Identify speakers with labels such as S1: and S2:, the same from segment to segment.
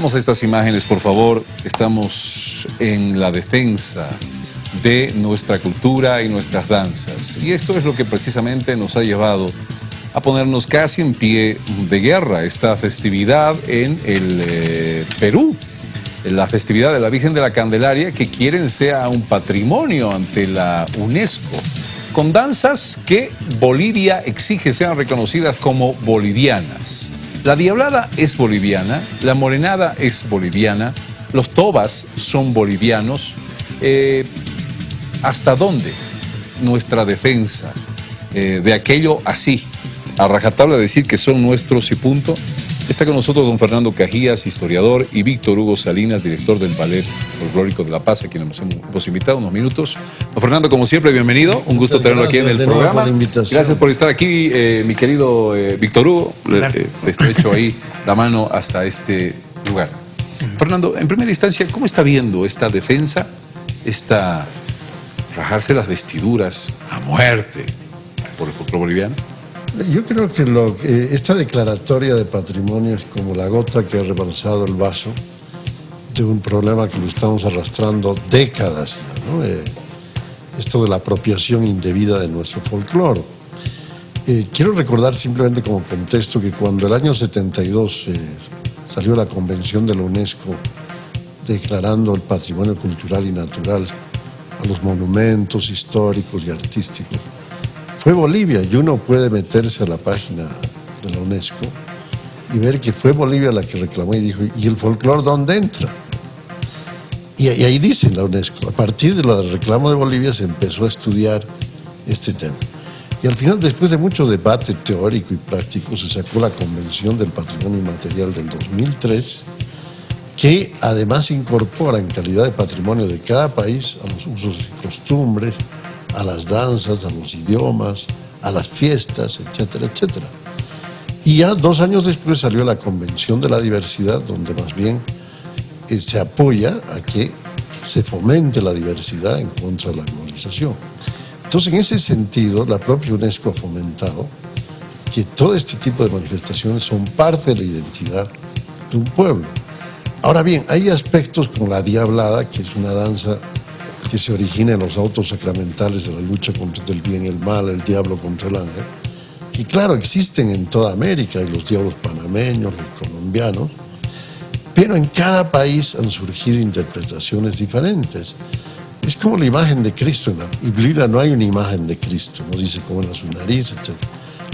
S1: Vamos a estas imágenes, por favor. Estamos en la defensa de nuestra cultura y nuestras danzas. Y esto es lo que precisamente nos ha llevado a ponernos casi en pie de guerra. Esta festividad en el Perú, la festividad de la Virgen de la Candelaria, que quieren sea un patrimonio ante la UNESCO, con danzas que Bolivia exige sean reconocidas como bolivianas. La diablada es boliviana, la morenada es boliviana, los tobas son bolivianos. ¿Hasta dónde nuestra defensa de aquello así, a rajatabla decir que son nuestros y punto? Está con nosotros don Fernando Cajías, historiador, y Víctor Hugo Salinas, director del Ballet Folclórico de La Paz, a quien nos hemos invitado unos minutos. Don Fernando, como siempre, bienvenido. Un gusto tenerlo aquí en el programa. Gracias por estar aquí, mi querido Víctor Hugo. Te estrecho ahí la mano hasta este lugar. Fernando, en primera instancia, ¿cómo está viendo esta defensa, esta rajarse las vestiduras a muerte por el folclore boliviano?
S2: Yo creo que esta declaratoria de patrimonio es como la gota que ha rebalsado el vaso de un problema que lo estamos arrastrando décadas, ¿no? Esto de la apropiación indebida de nuestro folclore. Quiero recordar simplemente como contexto que cuando el año 72 salió la convención de la UNESCO declarando el patrimonio cultural y natural a los monumentos históricos y artísticos, fue Bolivia, y uno puede meterse a la página de la UNESCO y ver que fue Bolivia la que reclamó y dijo, ¿y el folclore dónde entra? Y ahí dice la UNESCO, a partir del reclamo de Bolivia se empezó a estudiar este tema. Y al final, después de mucho debate teórico y práctico, se sacó la Convención del Patrimonio Inmaterial del 2003, que además incorpora en calidad de patrimonio de cada país a los usos y costumbres, a las danzas, a los idiomas, a las fiestas, etcétera, etcétera. Y ya 2 años después salió la Convención de la Diversidad, donde más bien se apoya a que se fomente la diversidad en contra de la globalización. Entonces, en ese sentido, la propia UNESCO ha fomentado que todo este tipo de manifestaciones son parte de la identidad de un pueblo. Ahora bien, hay aspectos como la diablada, que es una danza que se origina en los autos sacramentales de la lucha contra el bien y el mal, el diablo contra el ángel, que claro, existen en toda América, hay los diablos panameños, los colombianos, pero en cada país han surgido interpretaciones diferentes. Es como la imagen de Cristo, en la Biblia no hay una imagen de Cristo, no dice cómo era su nariz, etc.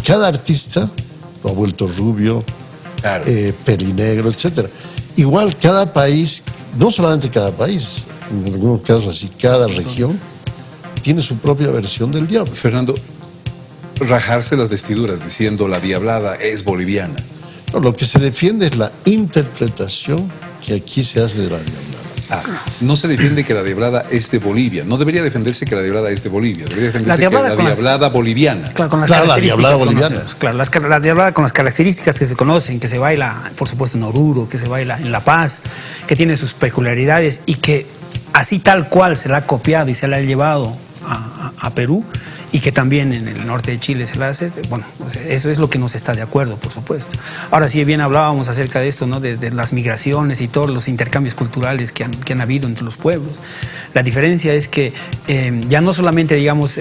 S2: Cada artista lo ha vuelto rubio, claro, pelinegro, etc. Igual cada país, no solamente cada país, en algunos casos así, cada región tiene su propia versión del diablo.
S1: Fernando, rajarse las vestiduras diciendo la diablada es boliviana.
S2: No, lo que se defiende es la interpretación que aquí se hace de la diablada.
S1: No se defiende que la diablada es de Bolivia. No debería defenderse que la diablada es de Bolivia. Debería defenderse que la diablada boliviana.
S3: Claro, con las
S2: la diablada boliviana.
S3: Claro, la diablada con las características que se conocen, que se baila, por supuesto, en Oruro, que se baila en La Paz, que tiene sus peculiaridades y que así tal cual se la ha copiado y se la ha llevado a Perú, y que también en el norte de Chile se la hace. Bueno, pues eso es lo que no se está de acuerdo, por supuesto. Ahora, si bien hablábamos acerca de esto, ¿no? De las migraciones y todos los intercambios culturales que han habido entre los pueblos. La diferencia es que ya no solamente, digamos,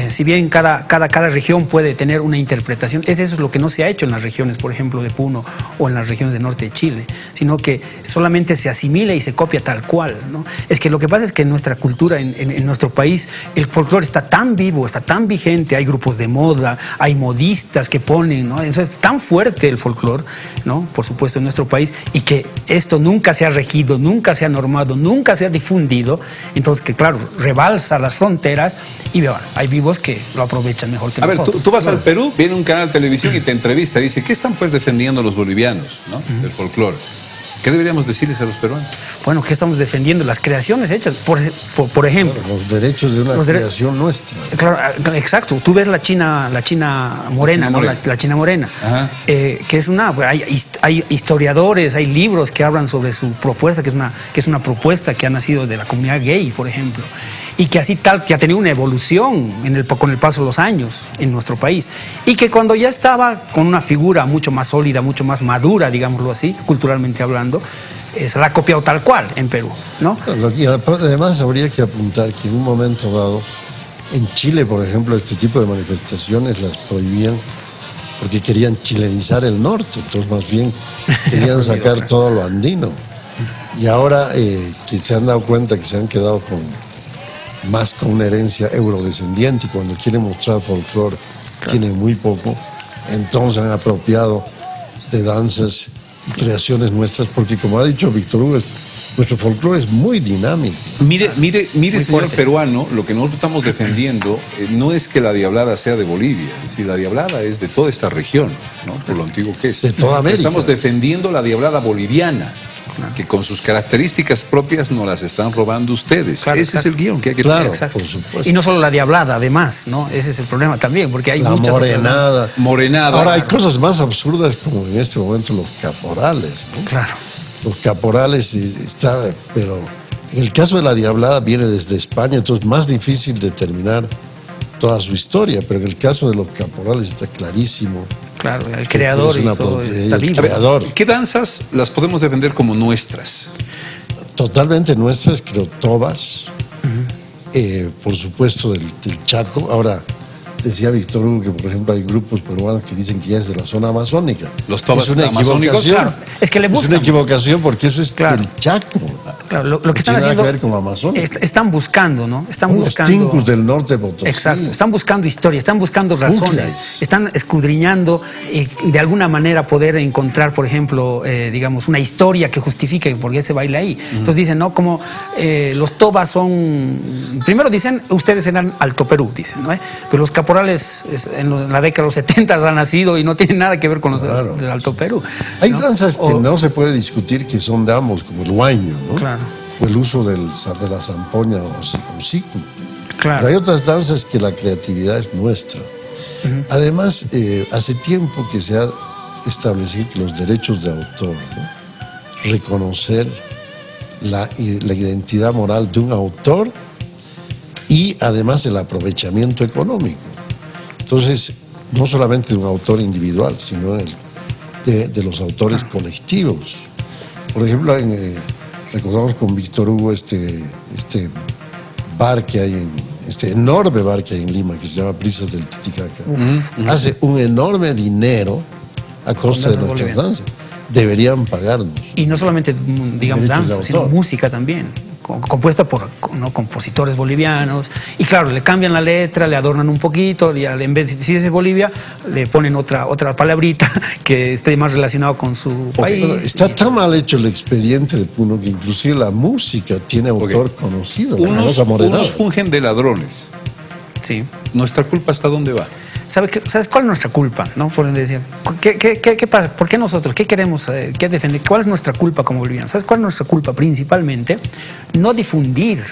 S3: si bien cada región puede tener una interpretación, eso es lo que no se ha hecho en las regiones, por ejemplo, de Puno o en las regiones del norte de Chile, sino que solamente se asimila y se copia tal cual, ¿no? Es que lo que pasa es que en nuestra cultura, en nuestro país, el folclore está tan vivo, está tan vigente, hay grupos de moda, hay modistas que ponen, ¿no? Eso es tan fuerte el folclore, ¿no? Por supuesto, en nuestro país, y que esto nunca se ha regido, nunca se ha normado, nunca se ha difundido, entonces que claro, rebalsa las fronteras y bueno, hay vivos que lo aprovechan mejor que nosotros.
S1: A ver, tú vas al Perú, viene un canal de televisión y te entrevista, dice, ¿qué están pues defendiendo los bolivianos, ¿no? Del folclore? ¿Qué deberíamos decirles a los peruanos?
S3: bueno, ¿qué estamos defendiendo? Las creaciones hechas, por ejemplo.
S2: Claro, los derechos de una creación nuestra.
S3: Claro, exacto. Tú ves la China morena, ¿no? La China morena, que es hay historiadores, hay libros que hablan sobre su propuesta, que es una propuesta que ha nacido de la comunidad gay, por ejemplo, y que que ha tenido una evolución con el paso de los años en nuestro país, y que cuando ya estaba con una figura mucho más sólida, mucho más madura, digámoslo así, culturalmente hablando, se la ha copiado tal cual en Perú, ¿no?
S2: Y además habría que apuntar que en un momento dado, en Chile, por ejemplo, este tipo de manifestaciones las prohibían porque querían chilenizar el norte, entonces más bien querían sacar todo lo andino. Y ahora que se han dado cuenta que se han quedado más con una herencia eurodescendiente, y cuando quieren mostrar folclore tienen muy poco, entonces han apropiado de danzas y creaciones nuestras, porque como ha dicho Víctor Hugo, nuestro folclore es muy dinámico.
S1: Mire, señor peruano, lo que nosotros estamos defendiendo no es que la diablada sea de Bolivia, si la diablada es de toda esta región, ¿no? Por lo antiguo que es.
S2: De toda América.
S1: Estamos defendiendo la diablada boliviana, que con sus características propias nos las están robando ustedes. Claro, ese es el guión que hay que
S2: tener.
S1: Claro,
S2: por supuesto.
S3: Y no solo la diablada, además, ¿no? Ese es el problema también, porque hay muchas
S2: morenada.
S1: Morenada.
S2: Ahora hay cosas más absurdas como en este momento los caporales, ¿no?
S3: Claro.
S2: Los caporales pero en el caso de la diablada viene desde España, entonces es más difícil determinar toda su historia, pero en el caso de los caporales está clarísimo.
S3: Claro, el creador y todo está libre.
S1: ¿Qué danzas las podemos defender como nuestras?
S2: Totalmente nuestras, creo, tobas, por supuesto del Chaco. Ahora, decía Víctor Hugo que, por ejemplo, hay grupos peruanos que dicen que ya es de la zona amazónica.
S1: Los tobas
S2: es una
S1: amazónicos,
S2: equivocación.
S3: Claro. Es que le buscan.
S2: Es una equivocación porque eso es del Chaco.
S3: Claro, lo que están
S2: haciendo
S3: tiene
S2: nada que ver con Amazónica.
S3: Están buscando, ¿no? Están buscando
S2: los tincus del norte de Potosí.
S3: Exacto, están buscando historia, están buscando razones, están escudriñando de alguna manera poder encontrar, por ejemplo, digamos, una historia que justifique por qué se baila ahí. Entonces dicen, ¿no? Como los tobas son, primero dicen, ustedes eran Alto Perú, dicen, ¿no? Pero los caporales en la década de los 70 han nacido y no tienen nada que ver con los del Alto Perú.
S2: Hay danzas que no se puede discutir que son de ambos, como el huaño, ¿no?
S3: Claro.
S2: O el uso de la zampoña o siku.
S3: Claro.
S2: Pero hay otras danzas que la creatividad es nuestra. Además, hace tiempo que se ha establecido que los derechos de autor, ¿no? Reconocer la identidad moral de un autor y además el aprovechamiento económico. Entonces, no solamente de un autor individual, sino de los autores colectivos. Por ejemplo, recordamos con Víctor Hugo este bar que hay este enorme bar que hay en Lima, que se llama Brisas del Titicaca. Hace un enorme dinero a costa de nuestras danzas. Deberían pagarnos.
S3: Y no solamente, digamos, danza, sino música también, compuesta por compositores bolivianos. Y claro, le cambian la letra, le adornan un poquito, y en vez de decir es Bolivia, le ponen otra palabrita que esté más relacionado con su país.
S2: Bueno, está tan mal hecho el expediente de Puno que inclusive la música tiene autor conocido.
S1: Unos fungen de ladrones.
S3: Sí.
S1: ¿Nuestra culpa hasta dónde va?
S3: ¿Sabes cuál es nuestra culpa? ¿No? Por decir, ¿qué pasa? ¿Por qué nosotros? ¿Qué queremos? ¿Qué defender? ¿Cuál es nuestra culpa como bolivianos? ¿Sabes cuál es nuestra culpa? Principalmente, no difundir,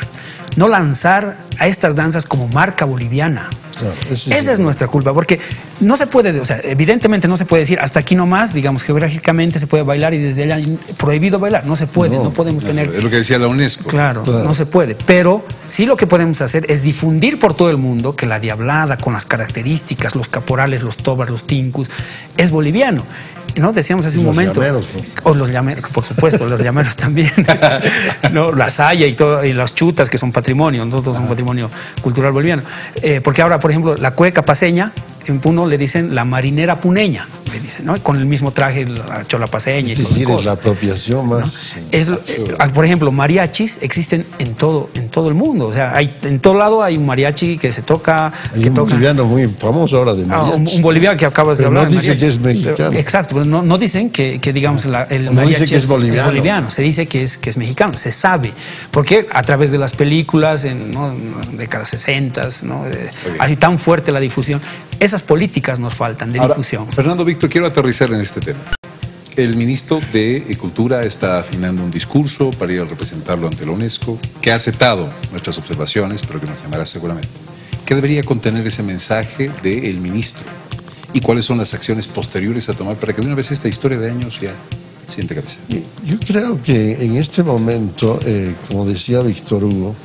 S3: no lanzar a estas danzas como marca boliviana. Claro, esa es nuestra culpa, porque no se puede, o sea, evidentemente no se puede decir hasta aquí nomás, digamos, geográficamente se puede bailar y desde allá prohibido bailar, no se puede, no podemos tener...
S1: Es lo que decía la UNESCO.
S3: Claro, no se puede, pero sí lo que podemos hacer es difundir por todo el mundo que la diablada, con las características, los caporales, los tobas, los tincus, es boliviano. ¿No? Decíamos hace un momento.
S2: Llameros,
S3: o los llameros, por supuesto, los llameros también. ¿No? La saya y las chutas, que son patrimonio, nosotros son patrimonio cultural boliviano. Porque ahora, por ejemplo, la cueca paseña, en Puno le dicen la marinera puneña, le dicen, ¿no? Con el mismo traje, la chola paseña.
S2: Es decir, es la apropiación más...
S3: ¿no? Por ejemplo, mariachis existen en todo el mundo. O sea, en todo lado hay un mariachi que se toca...
S2: Hay un boliviano muy famoso ahora de mariachi.
S3: Un boliviano que acabas de hablar.
S2: No dice que es mexicano.
S3: Exacto, pero no dicen que digamos, el mariachi
S2: dice que es boliviano.
S3: Se dice que es mexicano, se sabe. Porque a través de las películas, en décadas 60, ¿no? Hay tan fuerte la difusión. Esas políticas nos faltan de difusión.
S1: Fernando, Víctor, quiero aterrizar en este tema. El ministro de Cultura está afinando un discurso para ir a representarlo ante la UNESCO, que ha aceptado nuestras observaciones, pero que nos llamará seguramente. ¿Qué debería contener ese mensaje del ministro? ¿Y cuáles son las acciones posteriores a tomar para que de una vez esta historia de años ya siente cabeza?
S2: Yo creo que en este momento, como decía Víctor Hugo,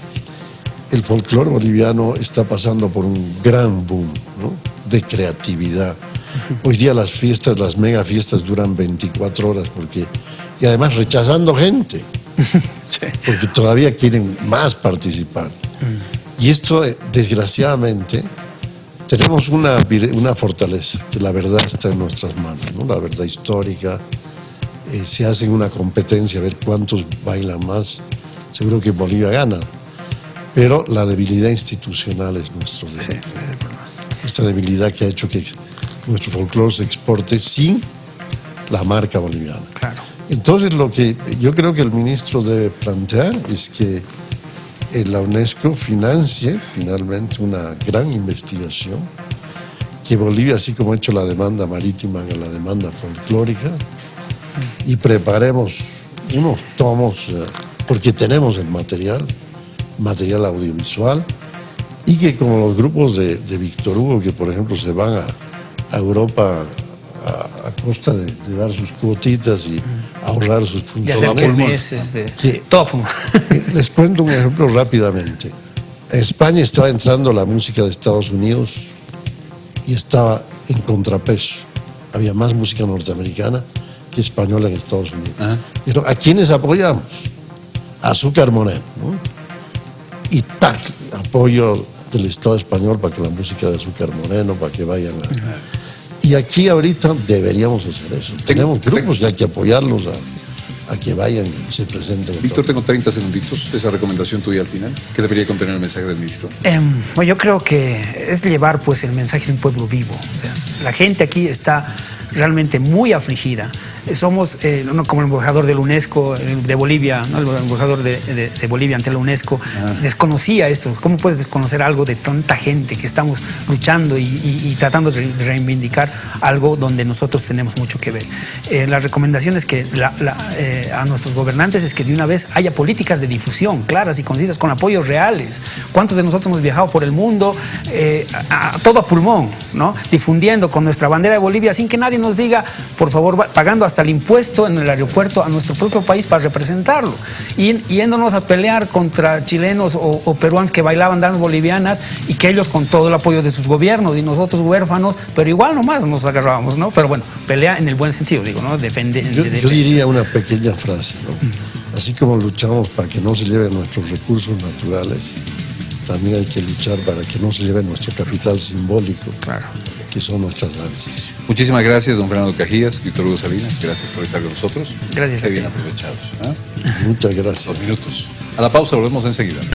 S2: el folclore boliviano está pasando por un gran boom, ¿no?, de creatividad. Hoy día las fiestas, las mega fiestas duran 24 horas y además rechazando gente,
S3: Sí.
S2: porque todavía quieren más participar. Y esto, desgraciadamente, tenemos una fortaleza, que la verdad está en nuestras manos, ¿no? La verdad histórica. Se hace una competencia a ver cuántos bailan más. Seguro que Bolivia gana, pero la debilidad institucional es nuestro débil. Esta debilidad que ha hecho que nuestro folclore se exporte sin la marca boliviana.
S3: Claro.
S2: Entonces, lo que yo creo que el ministro debe plantear es que la UNESCO financie finalmente una gran investigación, que Bolivia, así como ha hecho la demanda marítima, haga la demanda folclórica, y preparemos unos tomos, porque tenemos el material audiovisual, y que como los grupos de Víctor Hugo, que por ejemplo se van a Europa a costa de dar sus cuotitas y ahorrar sus
S3: Ya
S2: puntos
S3: hace meses de
S2: Sí.
S3: top.
S2: Les cuento un ejemplo rápidamente. En España estaba entrando la música de Estados Unidos y estaba en contrapeso. Había más música norteamericana que española en Estados Unidos.
S1: Ajá.
S2: Pero ¿a quiénes apoyamos? Azúcar Moreno, ¿no? Y tal, apoyo del Estado español para que la música de Azúcar Moreno, para que vayan a... Y aquí ahorita deberíamos hacer eso. Tenemos grupos y hay que apoyarlos a que vayan y se presenten.
S1: Víctor, tengo 30 segunditos. Esa recomendación tuya al final. ¿Qué debería contener el mensaje del ministro?
S3: Bueno, yo creo que es llevar pues el mensaje de un pueblo vivo. O sea, la gente aquí está realmente muy afligida. Somos como el embajador de la UNESCO de Bolivia, ¿no? El embajador de Bolivia ante la UNESCO desconocía esto. ¿Cómo puedes desconocer algo de tanta gente que estamos luchando y tratando de reivindicar algo donde nosotros tenemos mucho que ver? La recomendación es que a nuestros gobernantes es que de una vez haya políticas de difusión claras y concisas con apoyos reales. ¿Cuántos de nosotros hemos viajado por el mundo todo a pulmón, ¿no?, difundiendo con nuestra bandera de Bolivia sin que nadie nos diga, por favor, pagando hasta el impuesto en el aeropuerto a nuestro propio país para representarlo, y yéndonos a pelear contra chilenos o peruanos que bailaban danzas bolivianas y que ellos con todo el apoyo de sus gobiernos y nosotros huérfanos, pero igual nomás nos agarrábamos, ¿no? Pero bueno, pelea en el buen sentido, digo, ¿no?
S2: Yo diría una pequeña frase, ¿no? Así como luchamos para que no se lleven nuestros recursos naturales, también hay que luchar para que no se lleve nuestro capital simbólico,
S3: Claro.
S2: que son nuestras danzas.
S1: Muchísimas gracias, don Fernando Cajías, Víctor Hugo Salinas. Gracias por estar con nosotros.
S3: Gracias a
S1: Qué
S3: ti.
S1: bien aprovechados.
S2: Muchas gracias.
S1: 2 minutos. A la pausa, volvemos enseguida.